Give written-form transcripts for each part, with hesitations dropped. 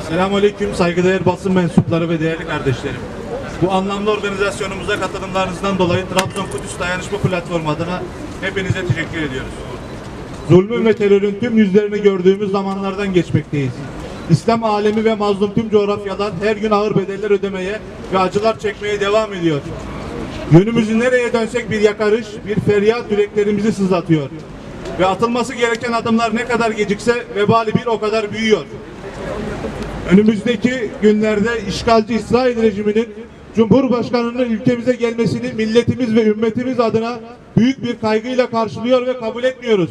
Selamünaleyküm saygıdeğer basın mensupları ve değerli kardeşlerim. Bu anlamlı organizasyonumuza katılımlarınızdan dolayı Trabzon Kudüs Dayanışma Platformu adına hepinize teşekkür ediyoruz. Zulmün ve terörün tüm yüzlerini gördüğümüz zamanlardan geçmekteyiz. İslam alemi ve mazlum tüm coğrafyalar her gün ağır bedeller ödemeye ve acılar çekmeye devam ediyor. Yönümüzü nereye dönsek bir yakarış, bir feryat yüreklerimizi sızlatıyor. Ve atılması gereken adımlar ne kadar gecikse vebali bir o kadar büyüyor. Önümüzdeki günlerde işgalci İsrail rejiminin Cumhurbaşkanı'nın ülkemize gelmesini milletimiz ve ümmetimiz adına büyük bir kaygıyla karşılıyor ve kabul etmiyoruz.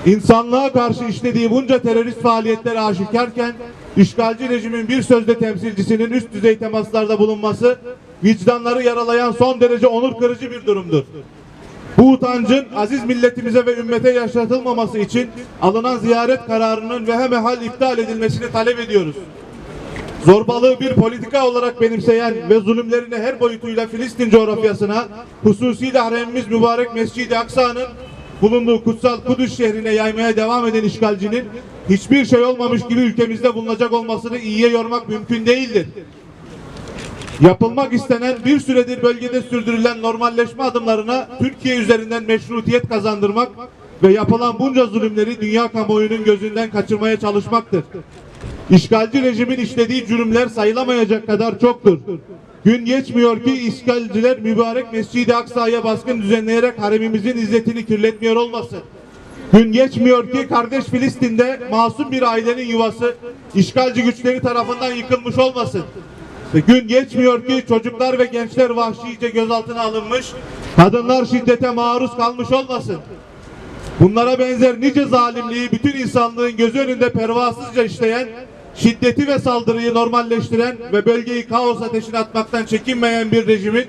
İnsanlığa karşı işlediği bunca terörist faaliyetler aşikarken işgalci rejimin bir sözde temsilcisinin üst düzey temaslarda bulunması vicdanları yaralayan son derece onur kırıcı bir durumdur. Bu utancın aziz milletimize ve ümmete yaşatılmaması için alınan ziyaret kararının vehemehal iptal edilmesini talep ediyoruz. Zorbalığı bir politika olarak benimseyen ve zulümlerini her boyutuyla Filistin coğrafyasına, hususiyle haremimiz mübarek Mescid-i Aksa'nın bulunduğu kutsal Kudüs şehrine yaymaya devam eden işgalcinin hiçbir şey olmamış gibi ülkemizde bulunacak olmasını iyiye yormak mümkün değildir. Yapılmak istenen bir süredir bölgede sürdürülen normalleşme adımlarına Türkiye üzerinden meşrutiyet kazandırmak ve yapılan bunca zulümleri dünya kamuoyunun gözünden kaçırmaya çalışmaktır. İşgalci rejimin işlediği cürümler sayılamayacak kadar çoktur. Gün geçmiyor ki işgalciler mübarek Mescid-i Aksa'ya baskın düzenleyerek haremimizin izzetini kirletmiyor olmasın. Gün geçmiyor ki kardeş Filistin'de masum bir ailenin yuvası işgalci güçleri tarafından yıkılmış olmasın. Gün geçmiyor ki çocuklar ve gençler vahşice gözaltına alınmış, kadınlar şiddete maruz kalmış olmasın. Bunlara benzer nice zalimliği bütün insanlığın gözü önünde pervasızca işleyen, şiddeti ve saldırıyı normalleştiren ve bölgeyi kaos ateşine atmaktan çekinmeyen bir rejimin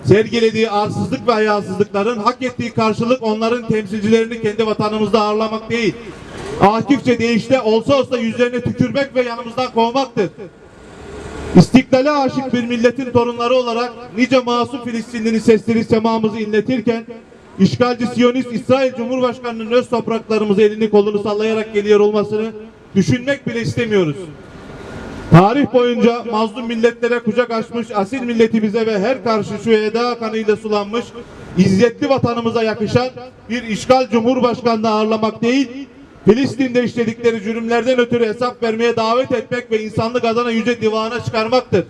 sergilediği arsızlık ve hayasızlıkların hak ettiği karşılık onların temsilcilerini kendi vatanımızda ağırlamak değil, akifçe deyişle olsa yüzlerine tükürmek ve yanımızdan kovmaktır. İstiklale aşık bir milletin torunları olarak nice masum Filistinli'nin sesleri semamızı inletirken işgalci Siyonist İsrail Cumhurbaşkanı'nın öz topraklarımıza elini kolunu sallayarak geliyor olmasını düşünmek bile istemiyoruz. Tarih boyunca mazlum milletlere kucak açmış asil milletimize ve her karşı şu eda kanıyla sulanmış izzetli vatanımıza yakışan bir işgal Cumhurbaşkanı'nı ağırlamak değil, Filistin'de işledikleri cürümlerden ötürü hesap vermeye davet etmek ve insanlık adına yüce divana çıkarmaktır.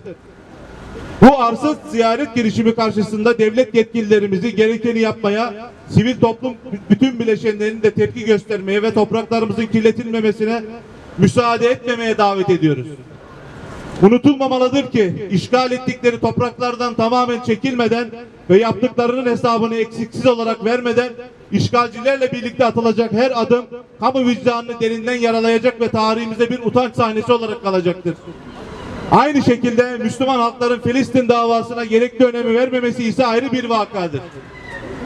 Bu arsız ziyaret girişimi karşısında devlet yetkililerimizi gerekeni yapmaya, sivil toplum bütün bileşenlerinin de tepki göstermeye ve topraklarımızın kirletilmemesine müsaade etmemeye davet ediyoruz. Unutulmamalıdır ki işgal ettikleri topraklardan tamamen çekilmeden ve yaptıklarının hesabını eksiksiz olarak vermeden işgalcilerle birlikte atılacak her adım kamu vicdanını derinden yaralayacak ve tarihimizde bir utanç sahnesi olarak kalacaktır. Aynı şekilde Müslüman halkların Filistin davasına gerekli önemi vermemesi ise ayrı bir vakadır.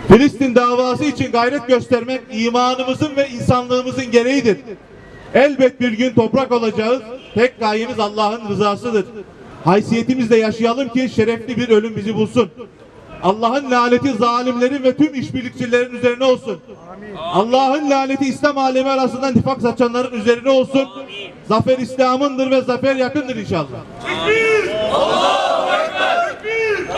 Filistin davası için gayret göstermek imanımızın ve insanlığımızın gereğidir. Elbet bir gün toprak olacağız. Tek gayemiz Allah'ın rızasıdır. Haysiyetimizle yaşayalım ki şerefli bir ölüm bizi bulsun. Allah'ın laneti zalimlerin ve tüm işbirlikçilerin üzerine olsun. Allah'ın laneti İslam alemi arasından nifak saçanların üzerine olsun. Amin. Zafer İslam'ındır ve zafer yakındır inşallah. Tekbir! Allahu Ekber! Tekbir!